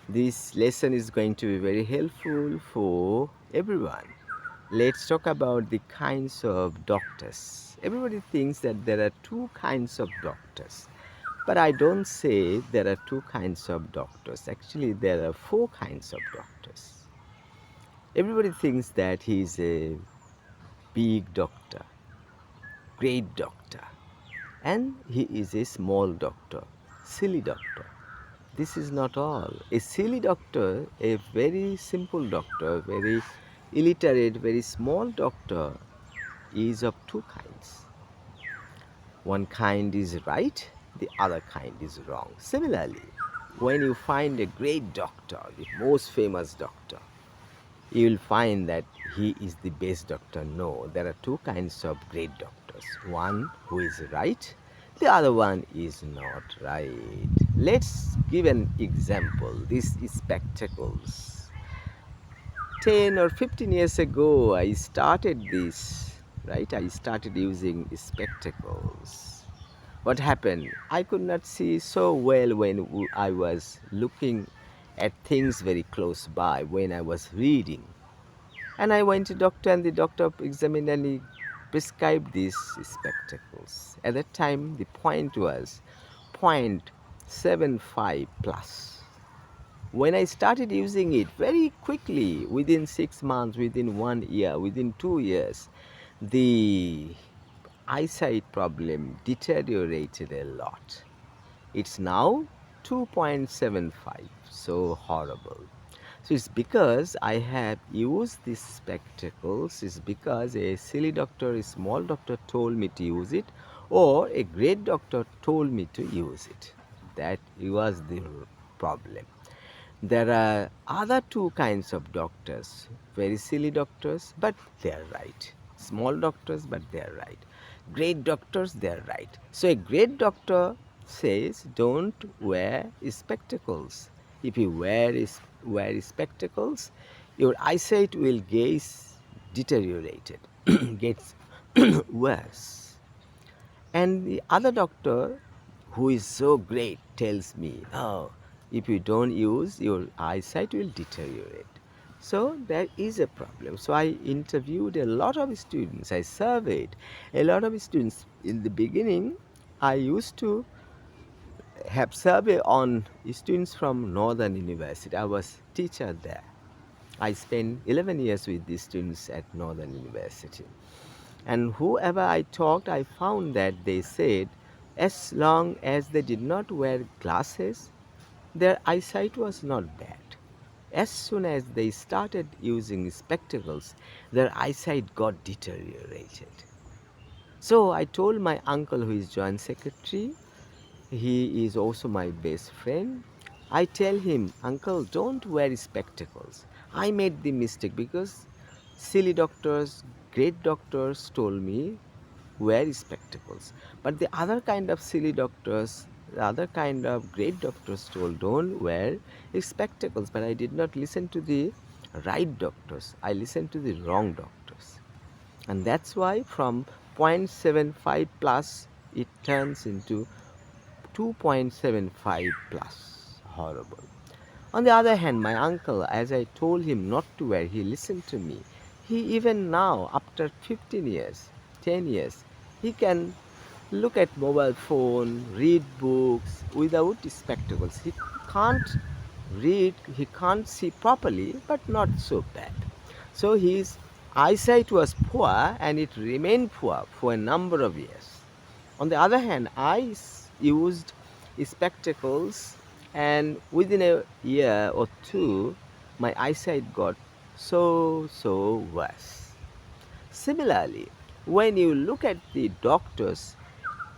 This lesson is going to be very helpful for everyone. Let's talk about the kinds of doctors. Everybody thinks that there are two kinds of doctors, but I don't say there are two kinds of doctors. Actually, there are four kinds of doctors. Everybody thinks that he's a big doctor, great doctor, and he is a small doctor, silly doctor. This is not all. A silly doctor, a very simple doctor, very illiterate, very small doctor is of two kinds. One kind is right, the other kind is wrong. Similarly, when you find a great doctor, the most famous doctor, you will find that he is the best doctor. No, there are two kinds of great doctors. One who is right, the other one is not right. Let's give an example. This is spectacles. 10 or 15 years ago, I started this, right? I started using spectacles. What happened? I could not see so well when I was looking at things very close by, when I was reading. And I went to doctor and the doctor examined and he prescribed these spectacles. At that time, the point was 0.75 plus. When I started using it very quickly, within 6 months, within 1 year, within 2 years, the eyesight problem deteriorated a lot. It's now 2.75, so horrible. So it's because I have used these spectacles, it's because a silly doctor, a small doctor told me to use it, or a great doctor told me to use it. That was the problem. There are other two kinds of doctors, very silly doctors, but they are right. Small doctors, but they are right. Great doctors, they are right. So a great doctor says, don't wear spectacles. If you wear spectacles, your eyesight will get deteriorated, gets worse. And the other doctor, who is so great, tells me, oh, if you don't use, your eyesight will deteriorate. So there is a problem. So I interviewed a lot of students. I surveyed a lot of students. In the beginning, I used to have survey on students from Northern University. I was teacher there. I spent 11 years with the students at Northern University. And whoever I talked, I found that they said as long as they did not wear glasses, their eyesight was not bad. As soon as they started using spectacles, their eyesight got deteriorated. So I told my uncle, who is joint secretary, he is also my best friend. I tell him, Uncle, don't wear spectacles. I made the mistake because silly doctors, great doctors told me wear spectacles. But the other kind of silly doctors, the other kind of great doctors told don't wear spectacles. But I did not listen to the right doctors. I listened to the wrong doctors. And that's why from 0.75 plus it turns into 2.75 plus. Horrible. On the other hand, my uncle, as I told him not to wear, he listened to me. He even now, after 15 years, 10 years, he can look at mobile phone, read books without spectacles. He can't read, he can't see properly, but not so bad. So his eyesight was poor and it remained poor for a number of years. On the other hand, used spectacles, and within a year or two, my eyesight got so worse. Similarly, when you look at the doctors,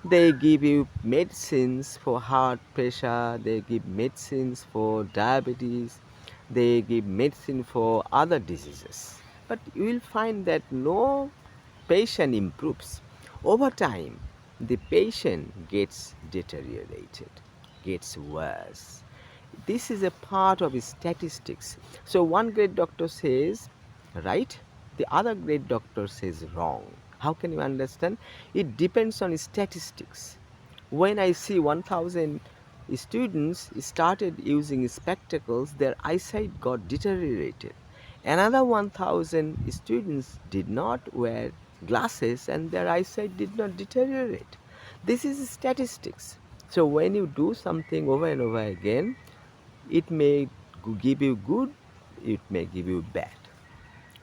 they give you medicines for heart pressure, they give medicines for diabetes, they give medicine for other diseases. But you will find that no patient improves. Over time, the patient gets deteriorated, gets worse. This is a part of statistics. So one great doctor says right, the other great doctor says wrong. How can you understand? It depends on statistics. When I see 1,000 students started using spectacles, their eyesight got deteriorated. Another 1000 students did not wear glasses and their eyesight did not deteriorate. This is statistics. So when you do something over and over again, it may give you good, it may give you bad.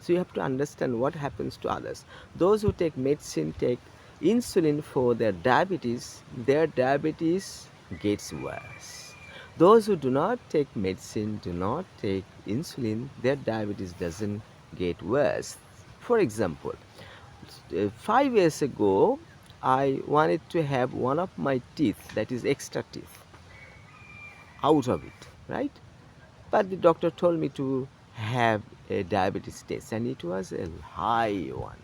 So you have to understand what happens to others. Those who take medicine take insulin for their diabetes gets worse. Those who do not take medicine, do not take insulin, their diabetes doesn't get worse. For example, 5 years ago, I wanted to have one of my teeth, that is extra teeth, out of it, right? But the doctor told me to have a diabetes test, and it was a high one.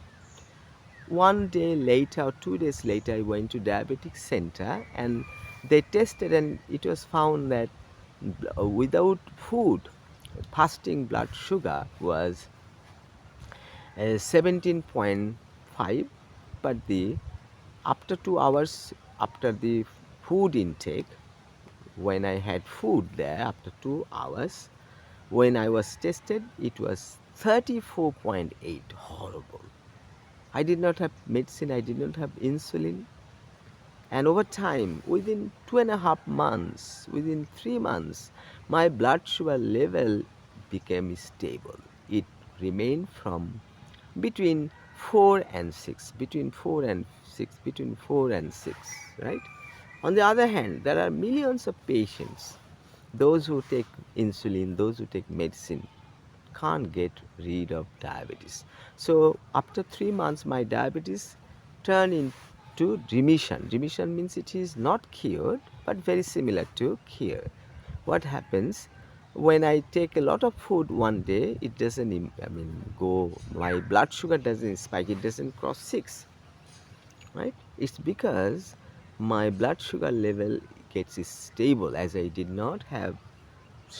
One day later, or 2 days later, I went to diabetic center and they tested, and it was found that without food, fasting blood sugar was 17.5, but the after 2 hours after the food intake, when I had food there after 2 hours, when I was tested, it was 34.8. Horrible. I did not have medicine, I did not have insulin. And over time, within 2.5 months, within 3 months, my blood sugar level became stable. It remained from between 4 and 6, between 4 and 6, between 4 and 6, right? On the other hand, there are millions of patients, those who take insulin, those who take medicine, can't get rid of diabetes. So after 3 months, my diabetes turned into remission. Remission means it is not cured, but very similar to cure. What happens when I take a lot of food one day? It doesn't, go. My blood sugar doesn't spike. It doesn't cross 6, right? It's because my blood sugar level gets stable, as I did not have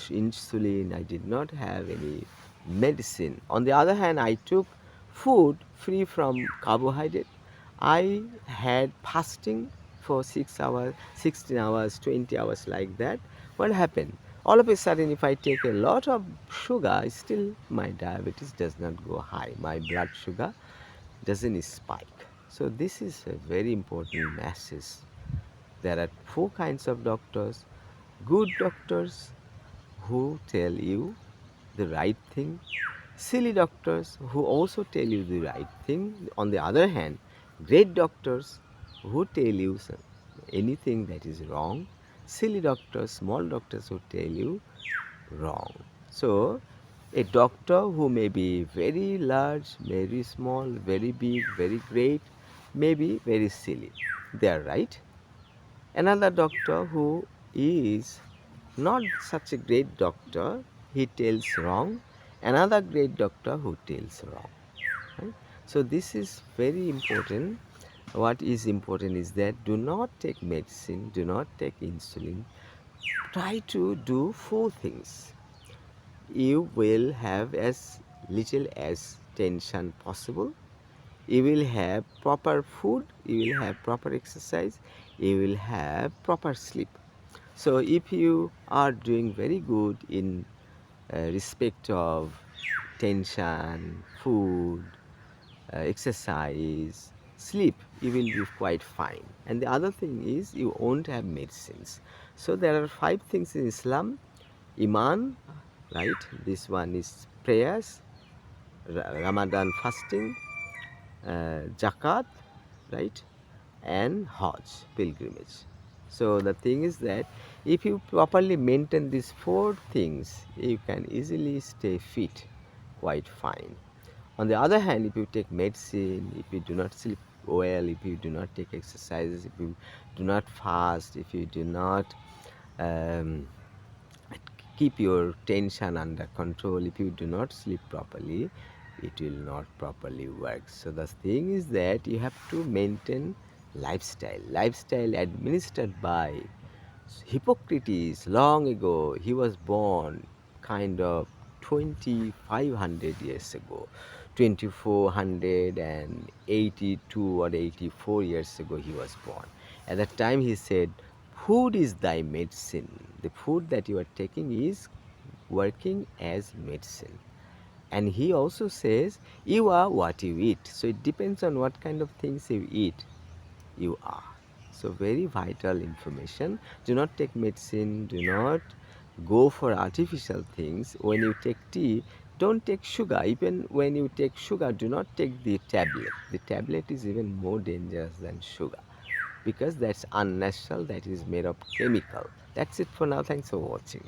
insulin, I did not have any medicine. On the other hand, I took food free from carbohydrate. I had fasting for 6 hours, 16 hours, 20 hours, like that. What happened? All of a sudden, if I take a lot of sugar, still my diabetes does not go high. My blood sugar doesn't spike. So this is a very important message. There are four kinds of doctors: good doctors who tell you the right thing, silly doctors who also tell you the right thing. On the other hand, great doctors who tell you anything that is wrong, silly doctors, small doctors who tell you wrong. So, a doctor who may be very large, very small, very big, very great, may be very silly. They are right. Another doctor who is not such a great doctor, he tells wrong. Another great doctor who tells wrong. Right? So this is very important. What is important is that do not take medicine, do not take insulin. Try to do four things. You will have as little as tension possible. You will have proper food, you will have proper exercise, you will have proper sleep. So if you are doing very good in respect of tension, food, exercise, sleep, you will be quite fine. And the other thing is you won't have medicines. So there are 5 things in Islam: Iman, right? This one is prayers, Ramadan fasting, Zakat, right? And Hajj, pilgrimage. So the thing is that if you properly maintain these 4 things, you can easily stay fit quite fine. On the other hand, if you take medicine, if you do not sleep well, if you do not take exercises, if you do not fast, if you do not um, keep your tension under control, if you do not sleep properly, it will not properly work. So the thing is that you have to maintain lifestyle administered by Hippocrates long ago. He was born kind of 2500 years ago, 2482 or 84 years ago he was born. At that time he said Food is thy medicine. The food that you are taking is working as medicine. And he also says, you are what you eat. So it depends on what kind of things you eat, you are. So very vital information. Do not take medicine, do not go for artificial things. When you take tea, don't take sugar. Even when you take sugar, do not take the tablet. The tablet is even more dangerous than sugar because that's unnatural, that is made of chemical. That's it for now. Thanks for watching.